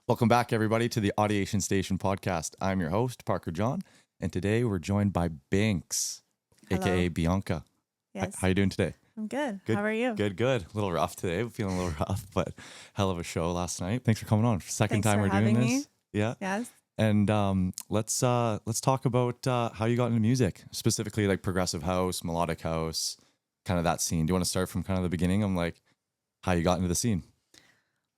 Welcome back, everybody, to the Audiation Station podcast. I'm your host, Parker John, and today we're joined by Binks, Hello. aka Bianca. Yes. How you doing today? I'm good. Good. How are you? Good. A little rough today. I'm feeling a little rough, but hell of a show last night. Thanks for coming on. Second Thanks time for we're doing having this. me. Yeah. Yes. And let's talk about how you got into music, specifically like progressive house, melodic house, kind of that scene. Do you want to start from kind of the beginning? I'm like, how you got into the scene?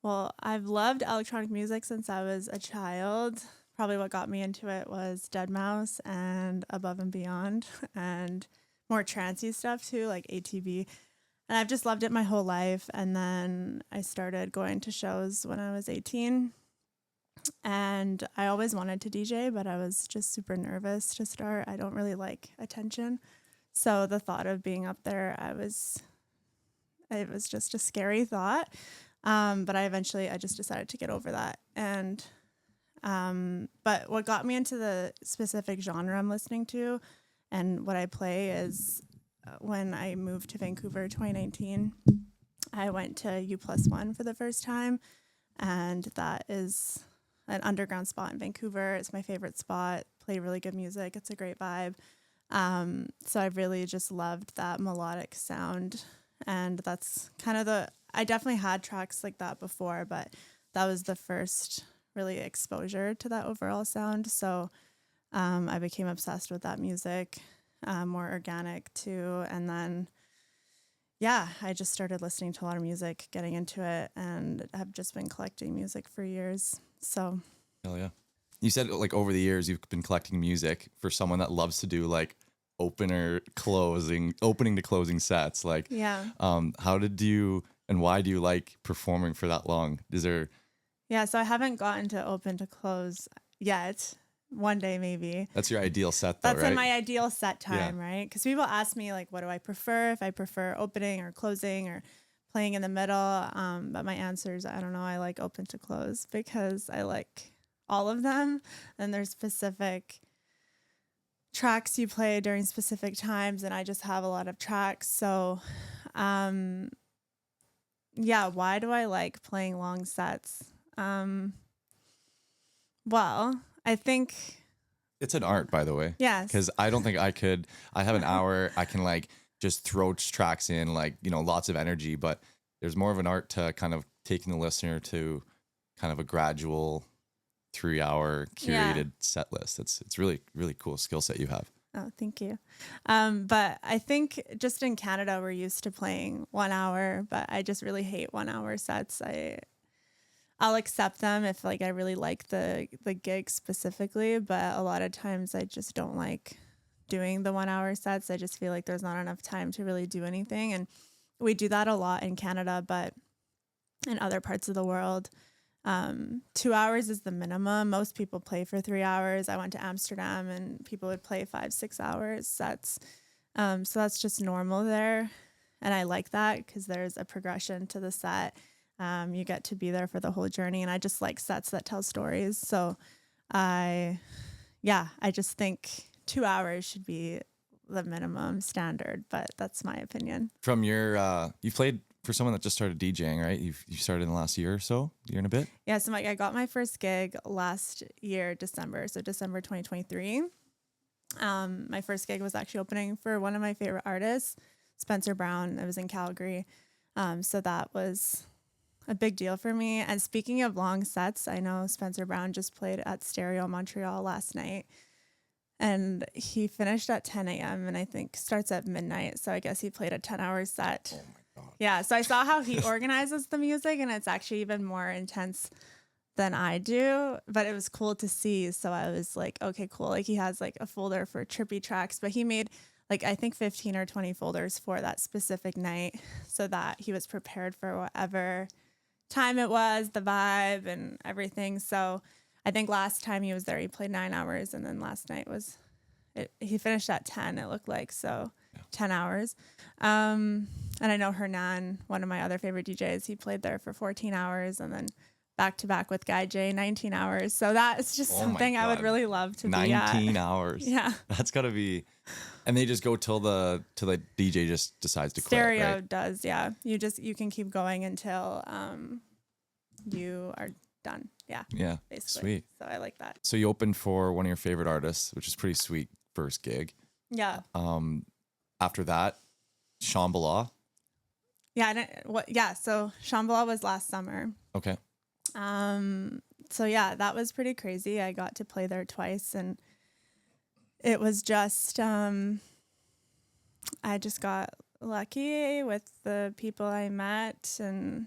Well, I've loved electronic music since I was a child. Probably what got me into it was Deadmau5 and Above and Beyond and more trancey stuff too, like ATB. And I've just loved it my whole life. And then I started going to shows when I was 18. And I always wanted to DJ, but I was just super nervous to start. I don't really like attention. So the thought of being up there, it was just a scary thought. But I just decided to get over that. And, but what got me into the specific genre I'm listening to and what I play is when I moved to Vancouver 2019, I went to U+1 for the first time. And that is an underground spot in Vancouver. It's my favorite spot. Play really good music. It's a great vibe. So I really just loved that melodic sound. And that's kind of I definitely had tracks like that before, but that was the first really exposure to that overall sound. So I became obsessed with that music, more organic too. And then, yeah, I just started listening to a lot of music, getting into it, and have just been collecting music for years. So. Hell yeah. You said like over the years you've been collecting music for someone that loves to do like opening to closing sets. Like, yeah. How did you and why do you like performing for that long? Is there? Yeah, so I haven't gotten to open to close yet. One day, maybe. That's your ideal set, though, That's right? in my ideal set time, right? Because people ask me, like, what do I prefer? If I prefer opening or closing or playing in the middle. But my answer is, I don't know. I like open to close because I like all of them. And there's specific tracks you play during specific times. And I just have a lot of tracks. So, yeah, why do I like playing long sets? Well, I think it's an art, by the way. Yes. Because I don't think I could. I have an hour. I can like just throw tracks in, like, you know, lots of energy. But there's more of an art to kind of taking the listener to kind of a gradual 3-hour curated set list. It's really, really cool skill set you have. Oh, thank you. But I think just in Canada, we're used to playing 1 hour, but I just really hate 1 hour sets. I'll accept them if like I really like the gig specifically, but a lot of times I just don't like doing the 1 hour sets. I just feel like there's not enough time to really do anything. And we do that a lot in Canada, but in other parts of the world, 2 hours is the minimum. Most people play for 3 hours. I went to Amsterdam and people would play 5-6 hours sets. So that's just normal there. And I like that because there's a progression to the set. You get to be there for the whole journey. And I just like sets that tell stories. So I just think 2 hours should be the minimum standard, but that's my opinion. From your, you played for someone that just started DJing, right? You started in the last year or so, year and a bit? Yeah, so I got my first gig last year, December. So December 2023. My first gig was actually opening for one of my favorite artists, Spencer Brown. It was in Calgary. So that was a big deal for me. And speaking of long sets, I know Spencer Brown just played at Stereo Montreal last night. And he finished at 10 a.m. and I think starts at midnight. So I guess he played a 10-hour set. Oh my God. Yeah. So I saw how he organizes the music and it's actually even more intense than I do. But it was cool to see. So I was like, okay, cool. Like he has like a folder for trippy tracks, but he made like I think 15 or 20 folders for that specific night so that he was prepared for whatever time it was, the vibe and everything. So I think last time he was there, he played 9 hours. And then last night he finished at 10, it looked like. So 10 hours. And I know Hernan, one of my other favorite DJs, he played there for 14 hours and then back to back with Guy J, 19 hours. So that's just something I would really love to be at. 19 hours. Yeah. That's gotta be, and they just go till the DJ just decides to quit. Stereo right? does. Yeah. You can keep going until, you are done. Yeah. Yeah. Basically. Sweet. So I like that. So you opened for one of your favorite artists, which is pretty sweet first gig. Yeah. After that, Shambhala. Yeah. So Shambhala was last summer. Okay. So yeah, that was pretty crazy. I got to play there twice, and it was just, I just got lucky with the people I met, and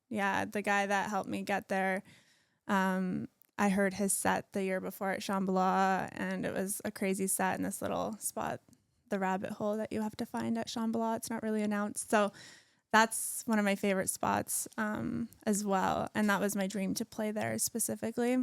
yeah, the guy that helped me get there, I heard his set the year before at Shambhala, and it was a crazy set in this little spot, the rabbit hole that you have to find at Shambhala. It's not really announced. So that's one of my favorite spots as well. And that was my dream to play there specifically.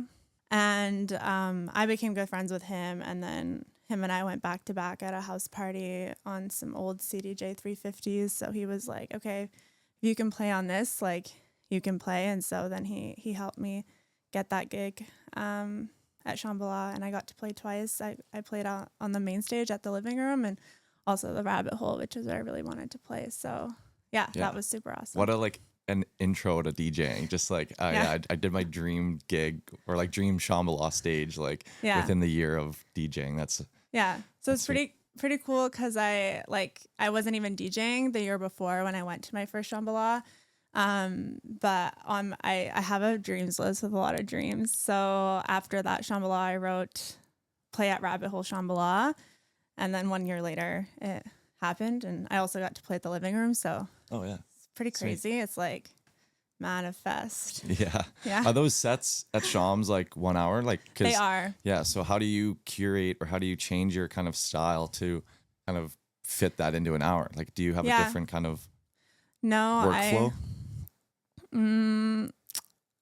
And I became good friends with him. And then him and I went back to back at a house party on some old CDJ 350s. So he was like, okay, if you can play on this, like you can play. And so then he helped me get that gig at Shambhala. And I got to play twice. I played out on the main stage at the living room and also the rabbit hole, which is where I really wanted to play. So yeah, that was super awesome. What an intro to DJing. Just like, I did my dream gig or like dream Shambhala stage, like within the year of DJing. So it's pretty cool because I wasn't even DJing the year before when I went to my first Shambhala. But I have a dreams list with a lot of dreams. So after that Shambhala, I wrote play at Rabbit Hole Shambhala. And then 1 year later it happened, and I also got to play at the living room. So it's pretty crazy. Sweet. It's like manifest. Yeah. Are those sets at Shams like 1 hour? Like, they are. Yeah. So how do you curate or how do you change your kind of style to kind of fit that into an hour? Like, do you have a different kind of workflow?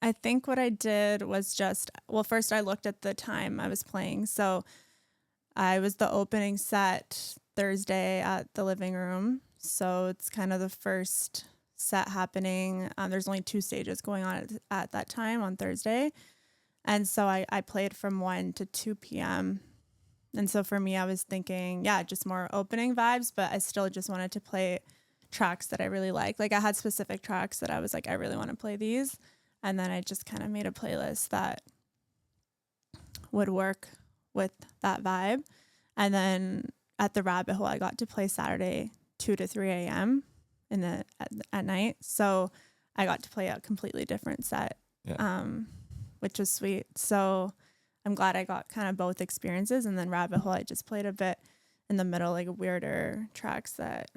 I think what I did was first I looked at the time I was playing. So I was the opening set Thursday at the living room. So it's kind of the first set happening. There's only 2 stages going on at that time on Thursday. And so I played from 1 to 2 p.m. And so for me, I was thinking, just more opening vibes, but I still just wanted to play tracks that I really like. Like I had specific tracks that I was like, I really want to play these. And then I just kind of made a playlist that would work with that vibe. And then at the Rabbit Hole, I got to play Saturday 2 to 3 a.m. At night. So I got to play a completely different set, which was sweet. So I'm glad I got kind of both experiences. And then Rabbit Hole, I just played a bit in the middle, like weirder tracks that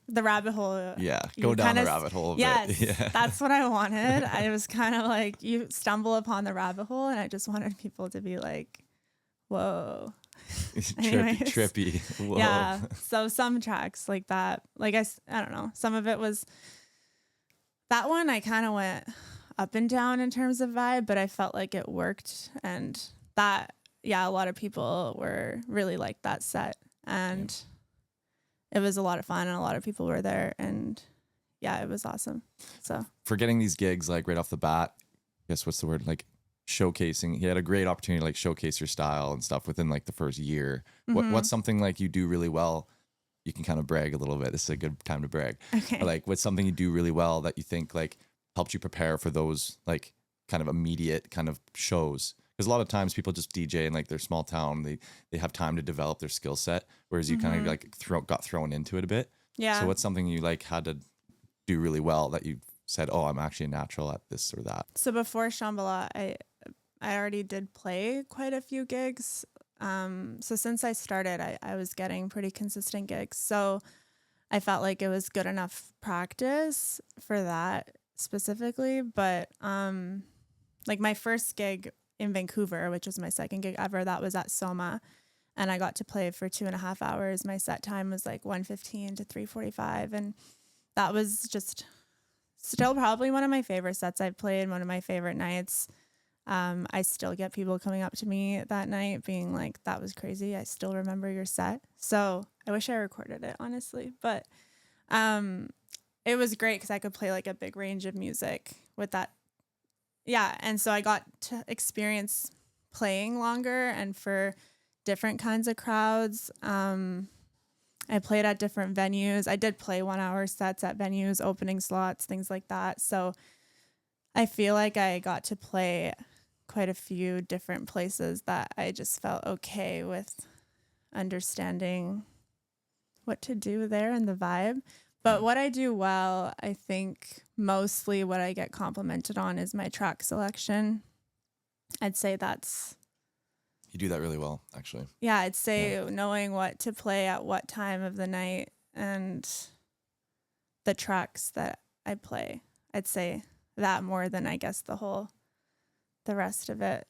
the Rabbit Hole. Yeah, go down the rabbit hole a bit. Yeah, that's what I wanted. I was kind of like, you stumble upon the rabbit hole, and I just wanted people to be like, whoa. trippy. Whoa. Yeah. So some tracks like that, like I don't know. Some of it was that one. I kind of went up and down in terms of vibe, but I felt like it worked, and that a lot of people were really like that set, and it was a lot of fun, and a lot of people were there, and it was awesome. So for getting these gigs like right off the bat, I guess what's the word, like showcasing, he had a great opportunity to like showcase your style and stuff within like the first year. What's something like you do really well? You can kind of brag a little bit. This is a good time to brag. Okay. Like what's something you do really well that you think like helped you prepare for those like kind of immediate kind of shows? Because a lot of times people just DJ in like their small town. They have time to develop their skill set, whereas you kind of like got thrown into it a bit. Yeah. So what's something you like had to do really well that you said, oh, I'm actually a natural at this or that? So before Shambhala, I already did play quite a few gigs. So since I started, I was getting pretty consistent gigs. So I felt like it was good enough practice for that specifically. But like my first gig in Vancouver, which was my second gig ever, that was at Soma. And I got to play for 2.5 hours. My set time was like 1:15 to 3:45. And that was just still probably one of my favorite sets I've played, one of my favorite nights. I still get people coming up to me that night being like, that was crazy. I still remember your set. So I wish I recorded it, honestly. But it was great because I could play like a big range of music with that. Yeah. And so I got to experience playing longer and for different kinds of crowds. I played at different venues. I did play 1 hour sets at venues, opening slots, things like that. So I feel like I got to play quite a few different places that I just felt okay with understanding what to do there and the vibe. But what I do well, I think mostly what I get complimented on is my track selection. I'd say that's, You do that really well, actually. yeah, I'd say knowing what to play at what time of the night and the tracks that I play. I'd say that more than I guess the rest of it.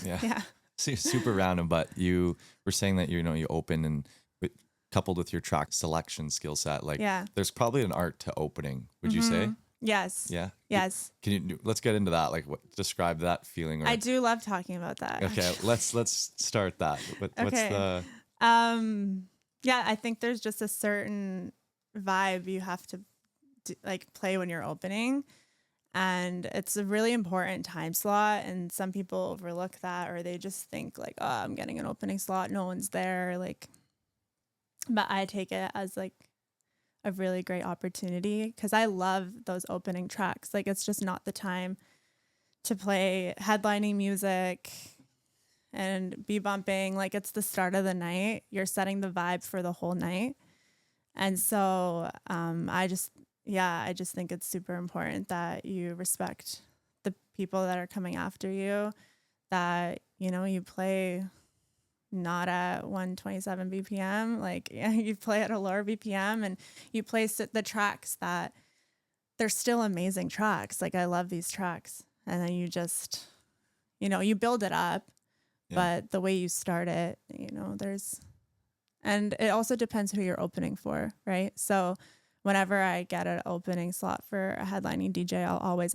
Yeah. Yeah. Super random, but you were saying that you open and coupled with your track selection skill set, like there's probably an art to opening. Would you say? Yes. Yeah. Yes. Let's get into that. Like, describe that feeling. I do love talking about that. Okay, let's start that. What's the? Yeah, I think there's just a certain vibe you have to play when you're opening, and it's a really important time slot. And some people overlook that, or they just think like, oh, I'm getting an opening slot, no one's there, like. But I take it as like a really great opportunity because I love those opening tracks. Like, it's just not the time to play headlining music and be bumping. Like, it's the start of the night. You're setting the vibe for the whole night. And so I just think it's super important that you respect the people that are coming after you, that, you play not at 127 BPM, like you play at a lower BPM, and you play the tracks that they're still amazing tracks. Like, I love these tracks. And then you just, you build it up, but the way you start it, and it also depends who you're opening for, right? So whenever I get an opening slot for a headlining DJ, I'll always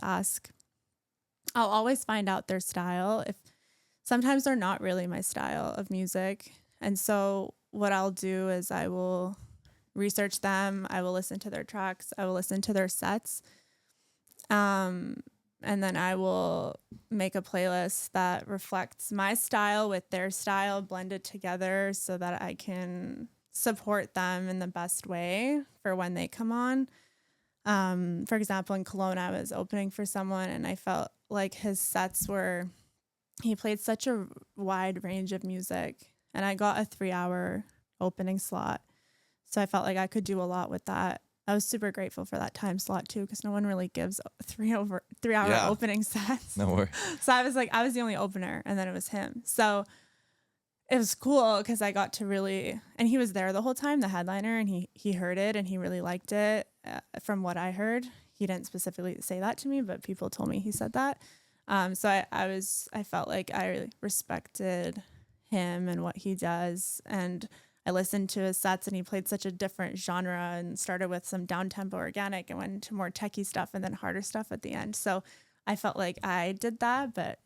find out their style. Sometimes they're not really my style of music. And so what I'll do is I will research them. I will listen to their tracks. I will listen to their sets. And then I will make a playlist that reflects my style with their style blended together so that I can support them in the best way for when they come on. For example, in Kelowna, I was opening for someone and I felt like his sets he played such a wide range of music, and I got a 3-hour opening slot. So I felt like I could do a lot with that. I was super grateful for that time slot too, because no one really gives 3-hour opening sets. No worries. So I was the only opener, and then it was him. So it was cool because I got to really, and he was there the whole time, the headliner, and he heard it and he really liked it. From what I heard, he didn't specifically say that to me, but people told me he said that. So I felt like I respected him and what he does. And I listened to his sets, and he played such a different genre and started with some down-tempo organic and went into more techie stuff and then harder stuff at the end. So I felt like I did that, but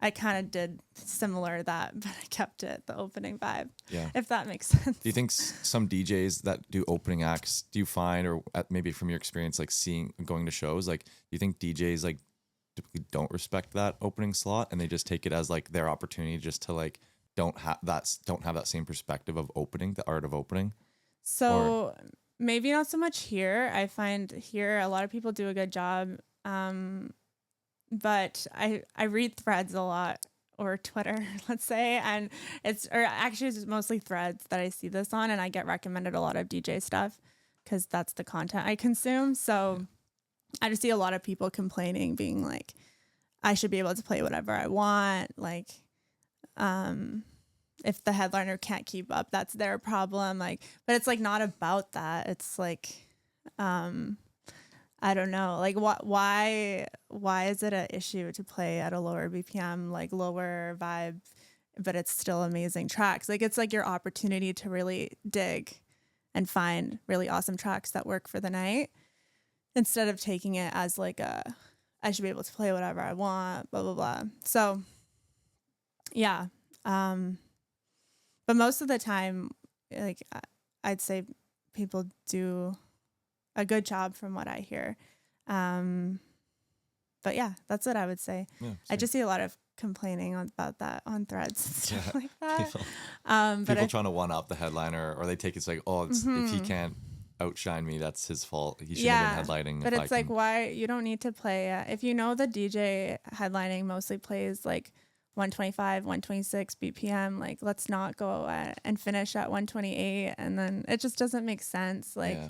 I kind of did similar that, but I kept it the opening vibe. Yeah. If that makes sense. Do you think some DJs that do opening acts, do you find, or maybe from your experience, like going to shows, like, do you think DJs like typically don't respect that opening slot and they just take it as like their opportunity just to like don't have that same perspective of opening, the art of opening? So maybe not so much here. I find here a lot of people do a good job. But I read threads a lot, or Twitter, let's say, and it's mostly threads that I see this on, and I get recommended a lot of DJ stuff because that's the content I consume. So I just see a lot of people complaining, being like, I should be able to play whatever I want. Like, if the headliner can't keep up, that's their problem. Like, but it's like not about that. It's like, I don't know, like why is it an issue to play at a lower BPM, like lower vibe, but it's still amazing tracks? Like, it's like your opportunity to really dig and find really awesome tracks that work for the night, instead of taking it as like I should be able to play whatever I want, blah, blah, blah. So yeah. But most of the time, like, I'd say people do a good job from what I hear. But yeah, that's what I would say. Yeah, I just see a lot of complaining about that on threads and stuff like that. People trying to one up the headliner, or they take it's like, oh, if he can't outshine me. That's his fault. He shouldn't Yeah, have been headlining. but If it's I like, can, why you don't need to play if you know the DJ headlining mostly plays like 125, 126 BPM, like let's not go and finish at 128, and then it just doesn't make sense. Like, yeah.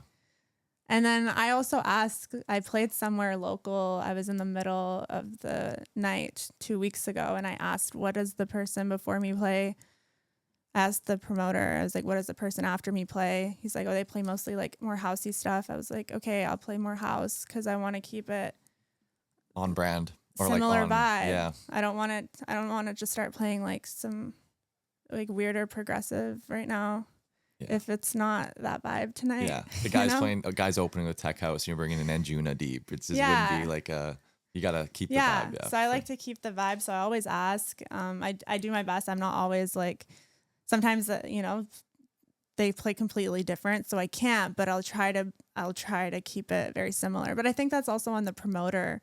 and then I also asked, I played somewhere local. I was in the middle of the night 2 weeks ago, and I asked, what does the person before me play? I asked the promoter, I was like, what does the person after me play? He's like, oh, they play mostly like more housey stuff. I was like, okay, I'll play more house because I want to keep it On brand. Or similar like on, vibe. yeah. I don't want to just start playing like some like weirder progressive right now. Yeah. If it's not that vibe tonight. Yeah. The guy's you know? playing, a guy's opening with Tech House and you're bringing an Anjuna deep. It just Yeah. wouldn't be like you got to keep the Yeah. vibe. Yeah. So I like to keep the vibe. So I always ask. I do my best. I'm not always like, sometimes, they play completely different. So I can't, but I'll try to keep it very similar. But I think that's also on the promoter.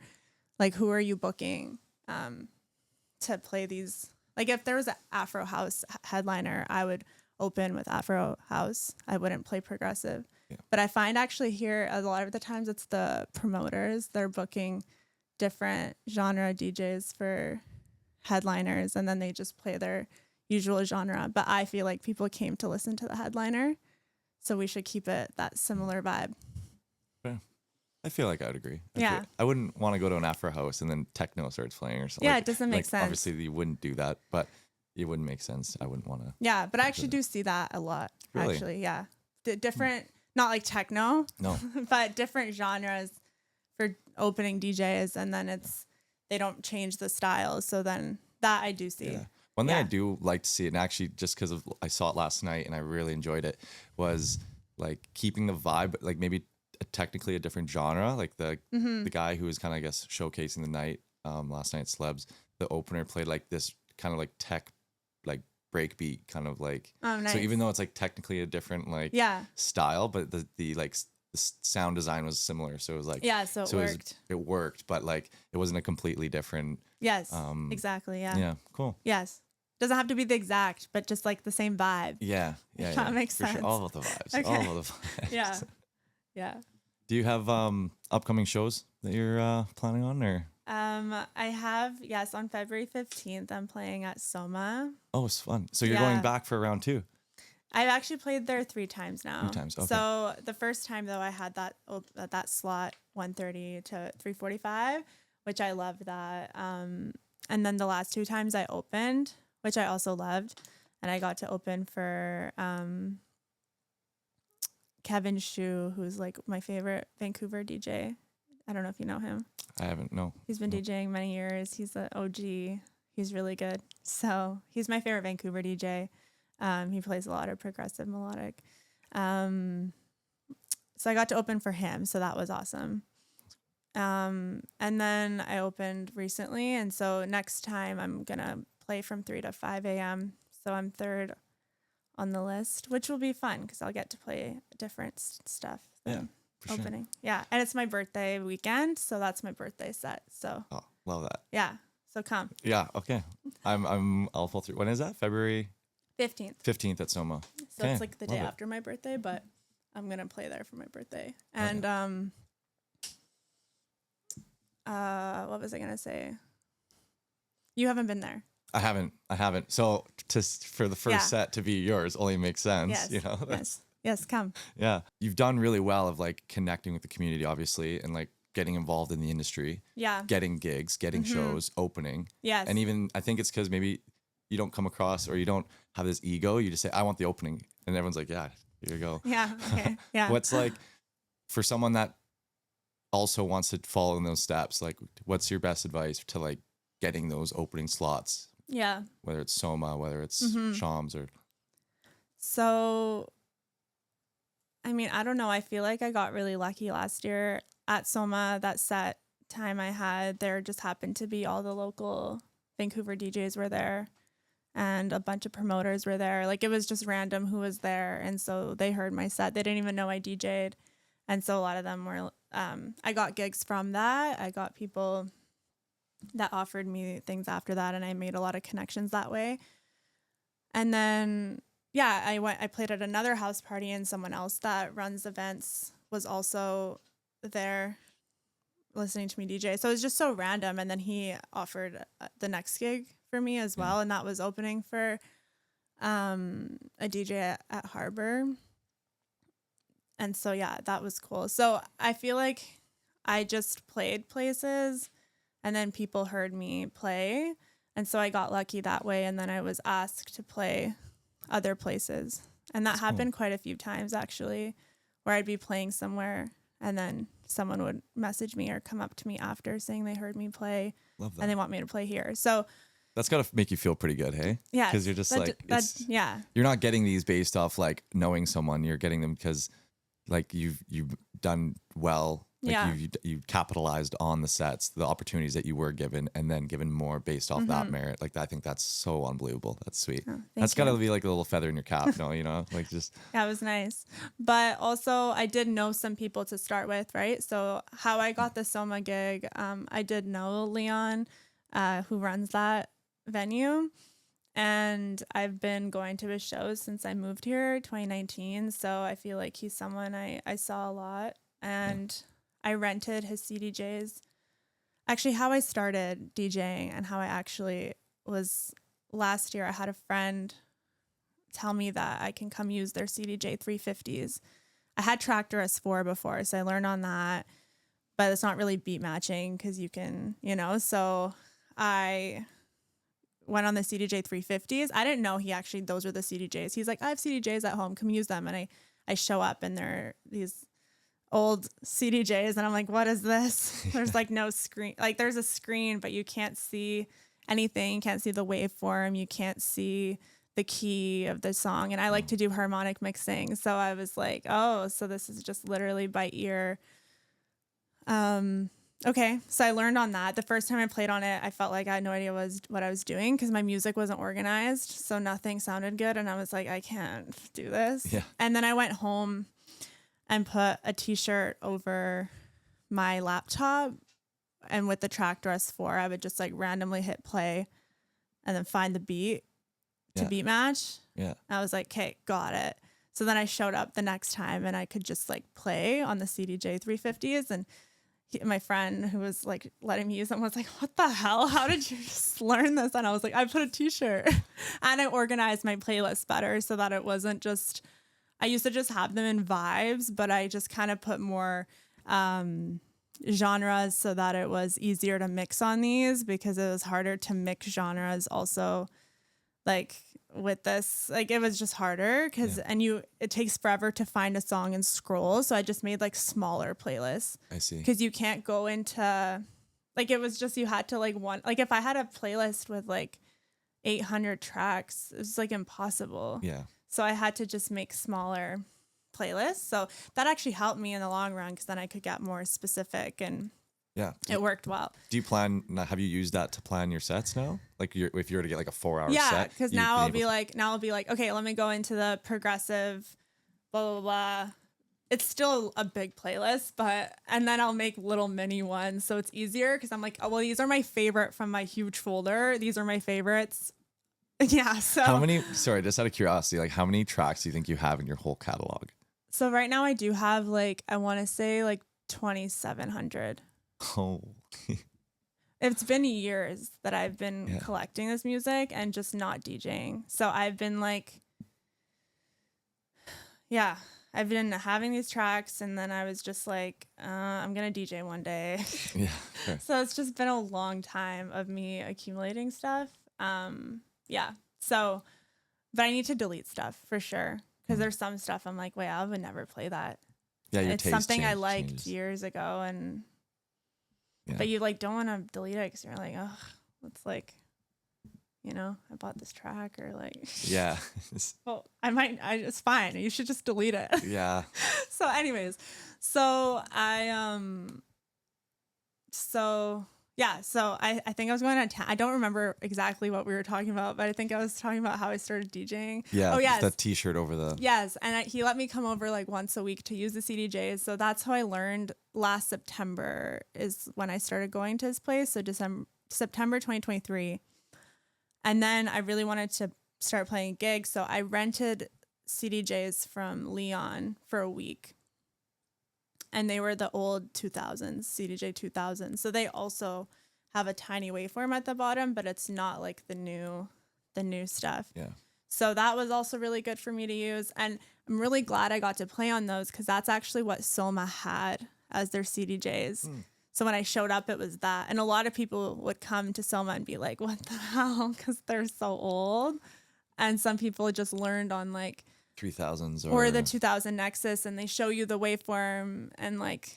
Like, who are you booking to play these? Like, if there was an Afro House headliner, I would open with Afro House. I wouldn't play progressive. Yeah. But I find actually here, a lot of the times it's the promoters. They're booking different genre DJs for headliners, and then they just play their usual genre. But I feel like people came to listen to the headliner, so we should keep it that similar vibe. I feel like I would agree. Yeah. I wouldn't want to go to an Afro house and then techno starts playing or something. Yeah, Like, it doesn't make sense. Obviously, you wouldn't do that, but it wouldn't make sense. I wouldn't want to. Yeah, but I actually do see that a lot. Really? Actually, yeah. The different, not like techno, No. but different genres for opening DJs, and then they don't change the styles. So then that I do see. Yeah. One thing I Yeah. do like to see, and actually just because I saw it last night and I really enjoyed it, was like keeping the vibe, like maybe technically a different genre. Like the guy who was kind of, I guess, showcasing the night last night, Slebs, the opener played like this kind of like tech, like breakbeat kind of like. Oh, nice. So even though it's like technically a different like style, but the like the sound design was similar. So it was like, Yeah, so it worked. It worked, but like it wasn't a completely different. Yes, exactly. Yeah. Yeah, cool. Yes. Doesn't have to be the exact, but just like the same vibe. Yeah. That makes For sense. sure. All of the vibes. Okay. All of the vibes. Yeah. Yeah. Do you have upcoming shows that you're planning on, or? I have, yes, on February 15th, I'm playing at Soma. Oh, it's fun. So you're Yeah. going back for round 2? I've actually played there 3 times now. 3 times, okay. So the first time though, I had that slot 1:30 to 3:45, which I loved that. And then the last 2 times I opened, which I also loved, and I got to open for Kevin Shu, who's like my favorite Vancouver DJ. I don't know if you know him. I haven't. No. He's been DJing many years. He's an OG. He's really good. So he's my favorite Vancouver DJ. He plays a lot of progressive melodic. So I got to open for him. So that was awesome. And then I opened recently. And so next time I'm going to play from 3 to 5 a.m. So I'm 3rd on the list, which will be fun because I'll get to play different stuff. Yeah. For Opening. Sure. Yeah. And it's my birthday weekend. So that's my birthday set. So Oh, love that. yeah. So come. Yeah. Okay. I'll pull through. When is that? February 15th. 15th at Soma. So Okay, it's like the day love it. after my birthday, but I'm going to play there for my birthday. And what was I going to say? You haven't been there. I haven't. So for the first Yeah. set to be yours only makes sense. Yes. You know. Yes, come. Yeah. You've done really well of like connecting with the community, obviously, and like getting involved in the industry. Yeah. Getting gigs, getting shows, opening. Yes. And even I think it's because maybe you don't come across or you don't have this ego. You just say, I want the opening. And everyone's like, yeah, here you go. Yeah. Okay. Yeah. What's like for someone that also wants to follow in those steps, like what's your best advice to like getting those opening slots? Yeah. Whether it's Soma, whether it's Shams or. So, I mean, I don't know. I feel like I got really lucky last year at Soma. That set time I had there just happened to be all the local Vancouver DJs were there and a bunch of promoters were there. Like it was just random who was there. And so they heard my set. They didn't even know I DJ'd. And so a lot of them were, I got gigs from that. I got people that offered me things after that. And I made a lot of connections that way. And then yeah, I played at another house party, and someone else that runs events was also there listening to me DJ. So it was just so random. And then he offered the next gig for me as well. And that was opening for a DJ at Harbor. And so, yeah, that was cool. So I feel like I just played places and then people heard me play. And so I got lucky that way. And then I was asked to play other places. And that happened quite a few times, actually, where I'd be playing somewhere and then someone would message me or come up to me after saying they heard me play. Love that. And they want me to play here. So that's got to make you feel pretty good, hey? yeah. Because you're just you're not getting these based off like knowing someone. You're getting them because like you've done well. Like you capitalized on the sets, the opportunities that you were given, and then given more based off that merit. Like I think that's so unbelievable. That's sweet. Oh, that's got to be like a little feather in your cap, no? You know, like just. Yeah, it was nice. But also I did know some people to start with, right? So how I got the Soma gig, I did know Leon, who runs that venue. And I've been going to his shows since I moved here 2019. So I feel like he's someone I saw a lot. And I rented his CDJs. Actually, how I started DJing and how I actually was last year, I had a friend tell me that I can come use their CDJ 350s. I had Tractor S4 before, so I learned on that, but it's not really beat matching because you can, so I went on the CDJ 350s. I didn't know those were the CDJs. He's like, I have CDJs at home, come use them. And I show up and they're these old CDJs and I'm like, what is this? There's like no screen. Like there's a screen, but you can't see anything. You can't see the waveform. You can't see the key of the song. And I like to do harmonic mixing. So I was like, oh, so this is just literally by ear. Okay. So I learned on that. The first time I played on it, I felt like I had no idea what I was doing because my music wasn't organized. So nothing sounded good. And I was like, I can't do this. Yeah. And then I went home and put a t-shirt over my laptop. And with the Tractor S4, I would just like randomly hit play and then find the beat to beat match. Yeah. I was like, okay, got it. So then I showed up the next time and I could just like play on the CDJ 350s. And my friend who was like letting me use them was like, what the hell? How did you just learn this? And I was like, I put a t-shirt and I organized my playlist better so that it wasn't just, I used to just have them in vibes, but I just kind of put more genres so that it was easier to mix on these because it was harder to mix genres also like with this. Like it was just harder because it takes forever to find a song and scroll. So I just made like smaller playlists. I see. Because you can't go into like it was just you had to like if I had a playlist with like 800 tracks, it was like impossible. Yeah. So I had to just make smaller playlists. So that actually helped me in the long run because then I could get more specific and it worked well. Do you have you used that to plan your sets now? Like if you were to get like a 4-hour set? Yeah, because now I'll be like, okay, let me go into the progressive, blah, blah, blah. It's still a big playlist, and then I'll make little mini ones. So it's easier because I'm like, oh, well, these are my favorite from my huge folder. These are my favorites. Yeah. So just out of curiosity, like how many tracks do you think you have in your whole catalog? So right now I do have like, I want to say like 2,700. Oh, it's been years that I've been collecting this music and just not DJing. So I've been like, I've been having these tracks and then I was just like, I'm going to DJ one day. Yeah. Sure. So it's just been a long time of me accumulating stuff. So, but I need to delete stuff for sure. Because there's some stuff I'm like, wait, I would never play that. Yeah, it's something I liked years ago. And, but you like don't want to delete it because you're like, oh, it's like, I bought this track or like. Yeah. Well, it's fine. You should just delete it. Yeah. So anyways, so I think I was going to I don't remember exactly what we were talking about, but I think I was talking about how I started DJing. Yeah. Oh, yes. That t-shirt over the. Yes. And he let me come over like once a week to use the CDJs. So that's how I learned. Last September is when I started going to his place. So September 2023. And then I really wanted to start playing gigs. So I rented CDJs from Leon for a week. And they were the old 2000s, CDJ 2000. So they also have a tiny waveform at the bottom, but it's not like the new stuff. Yeah. So that was also really good for me to use. And I'm really glad I got to play on those because that's actually what Soma had as their CDJs. So when I showed up, it was that. And a lot of people would come to Soma and be like, what the hell? Because they're so old. And some people just learned on like 3000s or the 2000 Nexus, and they show you the waveform and like,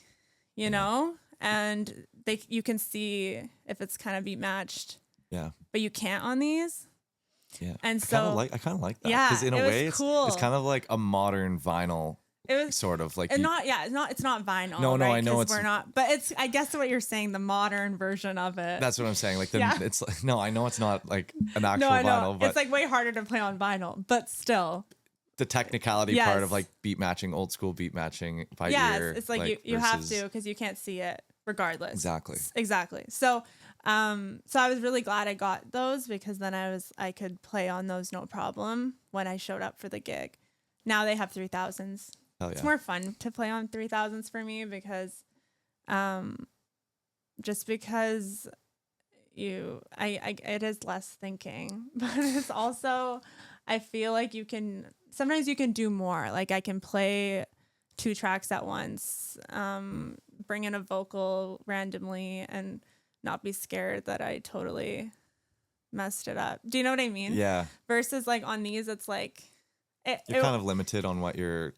you know, and you can see if it's kind of beat matched. Yeah. But you can't on these. Yeah. And I so kind of like that. yeah, Because in a way, cool. it's kind of like a modern vinyl. It was sort of like it's not vinyl. No, right? I know it's we're not, but it's I guess what you're saying, the modern version of it. That's what I'm saying. Like it's like, no, I know it's not like an actual no, I know. vinyl, but it's like way harder to play on vinyl, but still. The technicality part of like beat matching, old school beat matching by ear. It's like you have to because you can't see it regardless. Exactly. So so I was really glad I got those because then I could play on those no problem when I showed up for the gig. Now they have 3000s. Hell yeah. It's more fun to play on 3000s for me because just because it is less thinking, but it's also I feel like sometimes you can do more. Like I can play 2 tracks at once, bring in a vocal randomly and not be scared that I totally messed it up. Do you know what I mean? Yeah. Versus like on these, it's like you're kind of limited on what you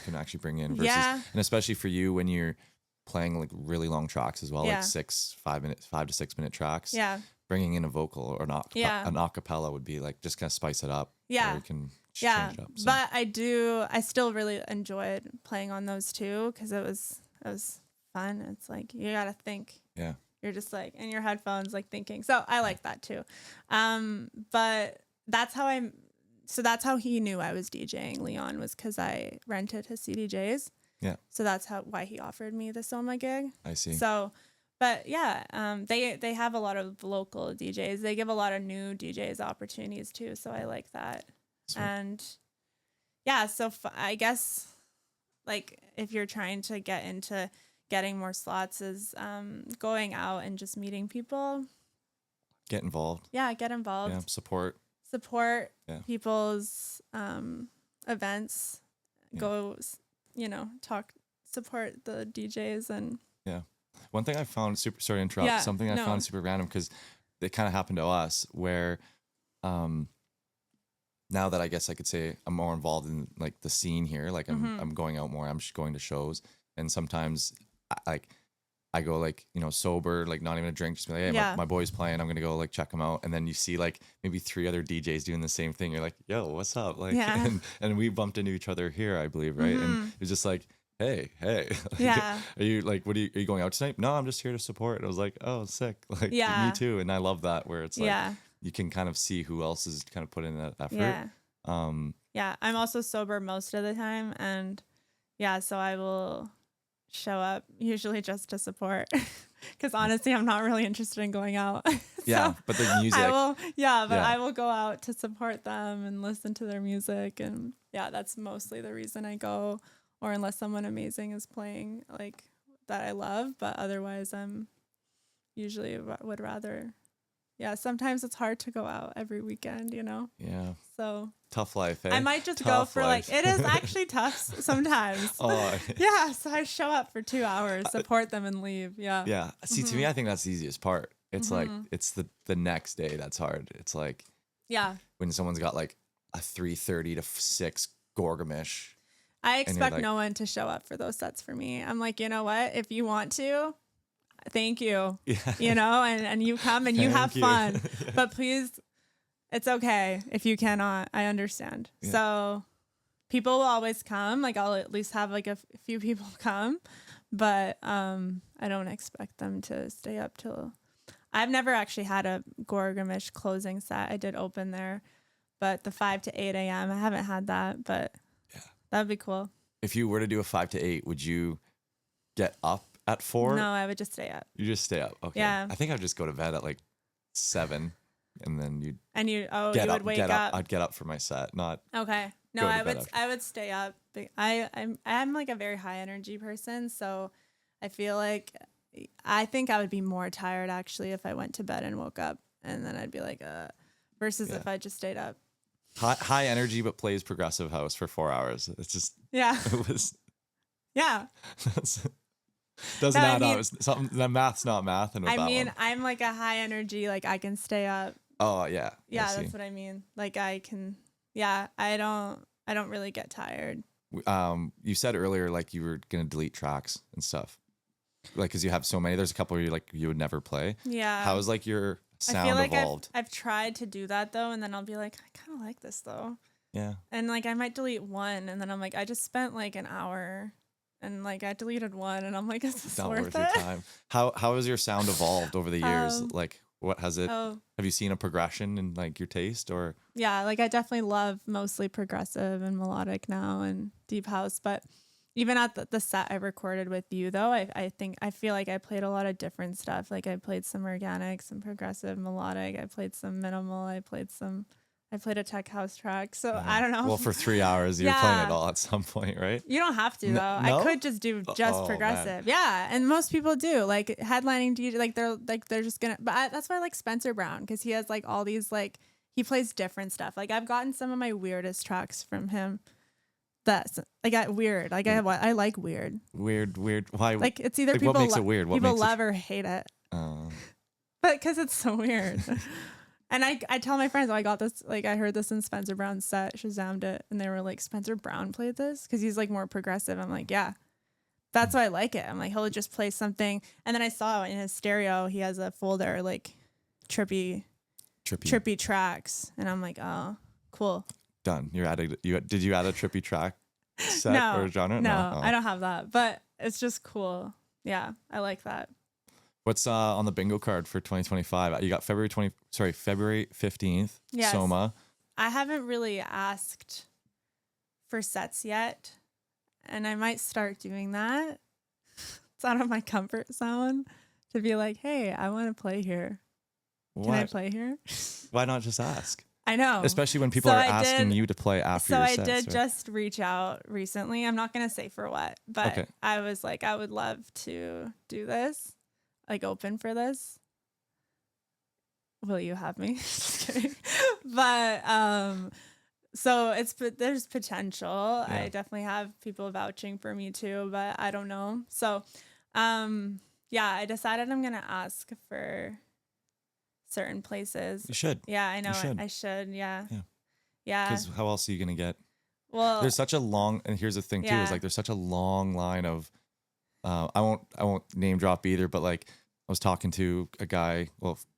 can actually bring in versus, and especially for you when you're playing like really long tracks as well, like 5 to 6 minute tracks. Yeah. Bringing in a vocal or an acapella would be like just kind of spice it up. Yeah. You can change it up. So. But I still really enjoyed playing on those too because it was fun. It's like you gotta think. Yeah. You're just like in your headphones, like thinking. So I like that too. But that's how he knew I was DJing Leon was because I rented his CDJs. Yeah. So that's why he offered me the Soma gig. I see. So, but yeah, they have a lot of local DJs. They give a lot of new DJs opportunities too. So I like that. Sweet. And yeah, so I guess like if you're trying to get into getting more slots is going out and just meeting people. Get involved. Yeah, get involved. Yeah, support people's events. Yeah. Go, support the DJs and. Yeah. One thing I found sorry to interrupt, something I found super random because it kind of happened to us where now that I guess I could say I'm more involved in like the scene here, like I'm going out more, I'm just going to shows and sometimes I go like, sober, like not even a drink, just be like, hey, my boy's playing, I'm going to go like check him out. And then you see like maybe 3 other DJs doing the same thing. You're like, yo, what's up? Like, and we bumped into each other here, I believe. Right. And it was just like, hey, like, are you like, are you going out tonight? No, I'm just here to support. And I was like, oh, sick. Like me too. And I love that where it's like, you can kind of see who else is kind of putting in that effort. Yeah. I'm also sober most of the time. And so I will show up usually just to support because honestly I'm not really interested in going out. But the music I will go out to support them and listen to their music and that's mostly the reason I go, or unless someone amazing is playing like that I love, but otherwise I'm usually would rather sometimes it's hard to go out every weekend, so tough life, eh? I might just go for life. It is actually tough sometimes. So I show up for 2 hours, support them and leave. See, to me I think that's the easiest part. It's like it's the next day that's hard. It's like when someone's got like a 3:30 to 6 Gorgamish. I expect no one to show up for those sets for me. I'm like, you know what, if you want to, thank you. And you come and you have fun. But please, it's okay if you cannot. I understand. So people will always come. Like I'll at least have like a few people come, but I don't expect them to stay up till. I've never actually had a Gorgamish closing set. I did open there, but the 5 to 8 a.m. I haven't had that, but that'd be cool. If you were to do a 5 to 8, would you get up at 4? No, I would just stay up. You just stay up. Okay. Yeah. I think I'd just go to bed at like 7. and then you'd you get would wake up. I'd get up for my set, not Okay. No, go to I bed would after. I would stay up. I'm like a very high energy person, so I feel like I think I would be more tired actually if I went to bed and woke up, and then I'd be like versus if I just stayed up. High energy, but plays progressive house for 4 hours. It's just it was yeah. doesn't add up. It's something the math's not math. And with that one. I'm like a high energy, like I can stay up. Oh yeah. Yeah, that's what I mean. Like I can. Yeah, I don't really get tired. You said earlier like you were gonna delete tracks and stuff, like because you have so many. There's a couple where you would never play. Yeah. How is like your sound I feel like evolved? I've tried to do that though, and then I'll be like, I kind of like this though. Yeah. And like I might delete one, and then I'm like, I just spent like an hour, and like I deleted one, and I'm like, is this not worth it? your time. How has your sound evolved over the years? Like what has it? Have you seen a progression in like your taste or? Yeah, like I definitely love mostly progressive and melodic now and deep house, but even at the set I recorded with you though, I feel like I played a lot of different stuff. Like I played some organic, some progressive, melodic. I played some minimal. I played a tech house track. So I don't know. Well, for 3 hours, you're playing it all at some point, right? You don't have to though. No? I could just do just progressive. Man. Yeah, and most people do. Like headlining DJ, they're just gonna. But that's why I like Spencer Brown because he has like all these like he plays different stuff. Like I've gotten some of my weirdest tracks from him. That's weird. Like I like weird. Weird. Why? Like it's either like, people what makes it weird? What people makes love or hate it. But because it's so weird. And I tell my friends, I got this, like, I heard this in Spencer Brown's set, Shazammed it, and they were like, Spencer Brown played this? Because he's, like, more progressive. I'm like, yeah, that's why I like it. I'm like, he'll just play something. And then I saw in his stereo, he has a folder, like, trippy tracks. And I'm like, oh, cool. Done. Did you add a trippy track set or genre? No, I don't have that. But it's just cool. Yeah, I like that. What's on the bingo card for 2025? You got February 15th, yes. Soma. I haven't really asked for sets yet, and I might start doing that. It's out of my comfort zone to be like, hey, I want to play here. Can I play here? Why not just ask? I know. Especially when people are asking you to play after your sets. So I did just reach out recently. I'm not going to say for what, but I was like, I would love to do this. Like open for this. Will you have me? Just kidding. But so there's potential. Yeah. I definitely have people vouching for me too, but I don't know. So I decided I'm gonna ask for certain places. You should. Yeah, I know. I should. Yeah. Because how else are you gonna get? Well, there's such a long, and here's the thing too, is like there's such a long line of I won't name drop either, but like I was talking to a guy,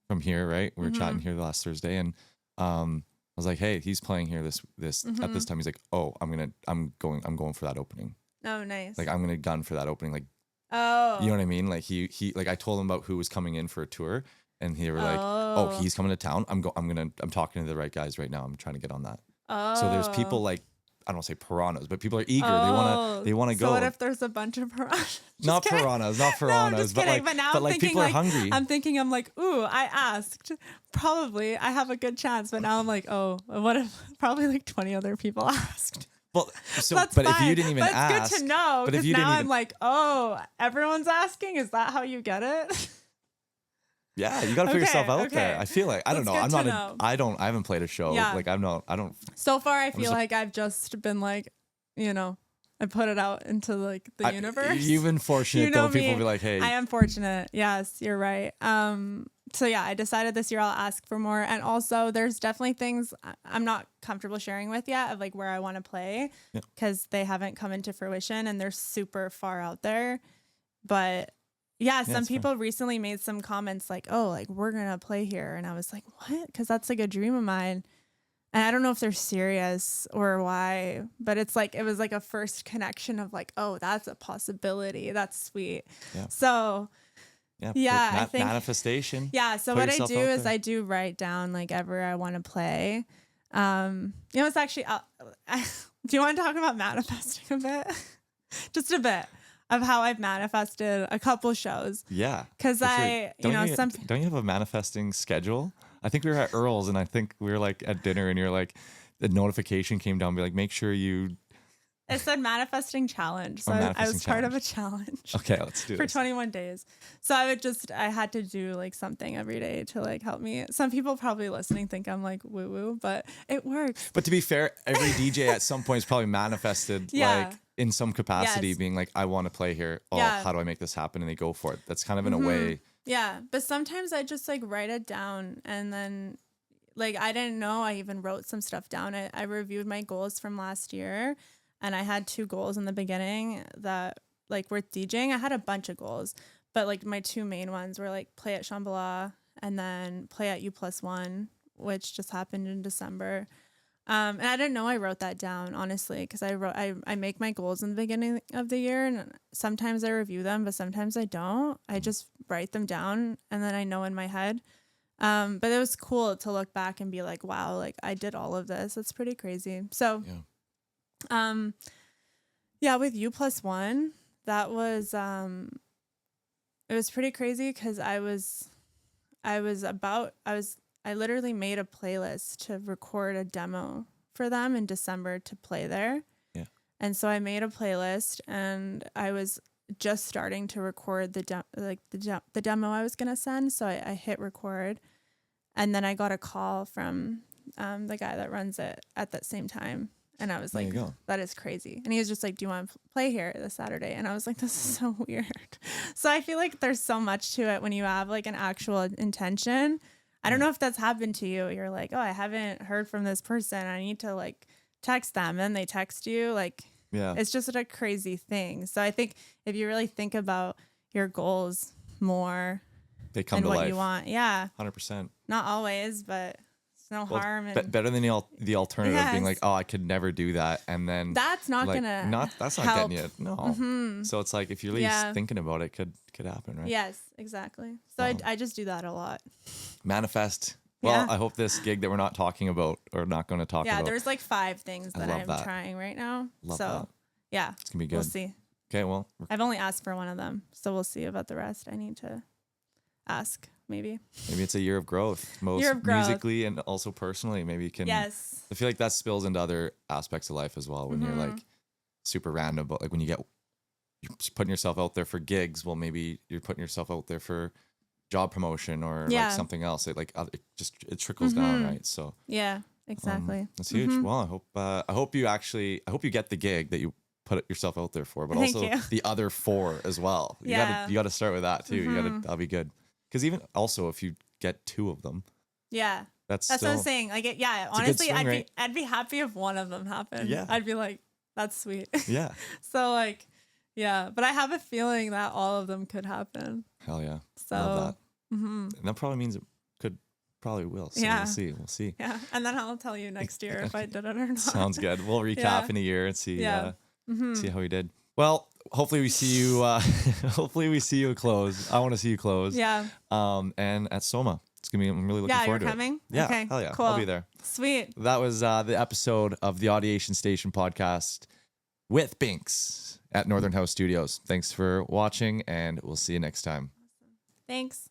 from here, right? We were chatting here the last Thursday, and I was like, hey, he's playing here this at this time. He's like, oh, I'm going for that opening. Oh, nice. Like I'm gonna gun for that opening. Like, oh, you know what I mean? Like he like I told him about who was coming in for a tour, and he were like, oh, he's coming to town. I'm talking to the right guys right now. I'm trying to get on that. Oh, so there's people like, I don't say piranhas, but people are eager. They want to go. So what if there's a bunch of piranhas? Not piranhas, no, just but kidding. like, but now but I'm thinking people are hungry. I'm like, ooh, I asked. Probably I have a good chance, but now I'm like, oh, what if probably like 20 other people asked? Well, so that's but fine. if you didn't even ask, it's good to know. But if you now didn't I'm like, oh, everyone's asking. Is that how you get it? Yeah, you got to put yourself out there. I feel like I don't know. I haven't played a show. Yeah. Like I don't. So far, I feel like I've just been like, I put it out into like the universe. You've been fortunate though. People will be like, hey. I am fortunate. Yes, you're right. So yeah, I decided this year I'll ask for more. And also there's definitely things I'm not comfortable sharing with yet of like where I want to play because they haven't come into fruition and they're super far out there. But yeah, some people recently made some comments like, oh, like we're going to play here. And I was like, what? Because that's like a dream of mine. And I don't know if they're serious or why, but it's like, it was like a first connection of like, oh, that's a possibility. That's sweet. Yeah. So I think manifestation. Yeah. So what I do is I do write down like ever I want to play. It's actually, do you want to talk about manifesting a bit? Just a bit of how I've manifested a couple shows. Yeah. Cause don't you have a manifesting schedule? I think we were at Earl's, and I think we were like at dinner, and you're like, the notification came down, be like, make sure you. It said manifesting challenge. So I was part of a challenge. Okay, let's do for this. 21 days. So I had to do like something every day to like help me. Some people probably listening think I'm like woo woo, but it works. But to be fair, every DJ at some point is probably manifested like in some capacity, being like, I want to play here. Oh, how do I make this happen? And they go for it. That's kind of in a way. Yeah. But sometimes I just like write it down, and then like I didn't know I even wrote some stuff down. I reviewed my goals from last year. And I had 2 goals in the beginning that like with DJing, I had a bunch of goals, but like my 2 main ones were like play at Shambhala and then play at U+1, which just happened in December. And I didn't know I wrote that down, honestly, because I make my goals in the beginning of the year, and sometimes I review them, but sometimes I don't. I just write them down, and then I know in my head. But it was cool to look back and be like, wow, like I did all of this. It's pretty crazy. So with U+1, that was it was pretty crazy because I literally made a playlist to record a demo for them in December to play there. Yeah. And so I made a playlist, and I was just starting to record the demo I was gonna send. So I hit record, and then I got a call from the guy that runs it at that same time. And I was like, that is crazy. And he was just like, do you want to play here this Saturday? And I was like, this is so weird. So I feel like there's so much to it when you have like an actual intention. I don't know if that's happened to you. You're like, oh, I haven't heard from this person. I need to like text them. And they text you. Like, it's just a crazy thing. So I think if you really think about your goals more, they come to life. What you want. Yeah. 100%. Not always, but no harm. Better than the alternative being like, oh, I could never do that, and then that's not like, gonna that's not getting it. No. So it's like if you're at least thinking about it, could happen, right? Yes, exactly. So I just do that a lot. Manifest. Well, I hope this gig that we're not talking about or not going to talk about. Yeah, there's like 5 things that I'm trying right now. Love that. Yeah, it's gonna be good. We'll see. Okay, well, I've only asked for one of them, so we'll see about the rest. I need to ask. Maybe it's a year of growth, musically and also personally. Maybe you can. Yes. I feel like that spills into other aspects of life as well. When you're like super random, but like when you're putting yourself out there for gigs, well, maybe you're putting yourself out there for job promotion or like something else. It trickles down, right? So yeah, exactly. That's huge. Well, I hope you get the gig that you put yourself out there for, but also the other 4 as well. You got to start with that too. That'll be good. Because even also if you get 2 of them, that's what I'm saying. Like, honestly, swing, I'd be happy if one of them happened. Yeah, I'd be like, that's sweet. Yeah. So like, but I have a feeling that all of them could happen. Hell yeah. So love that. And that probably means it probably will. So we'll see. Yeah, and then I'll tell you next year if I did it or not. Sounds good. We'll recap in a year and see see how we did. Well, hopefully we see you. Hopefully we see you close. I want to see you close. Yeah. And at Soma, it's gonna be. I'm really looking forward to it. Yeah, you're coming. Yeah. Okay. Hell yeah. Cool. I'll be there. Sweet. That was the episode of the Audiation Station podcast with Binks at Northern House Studios. Thanks for watching, and we'll see you next time. Thanks.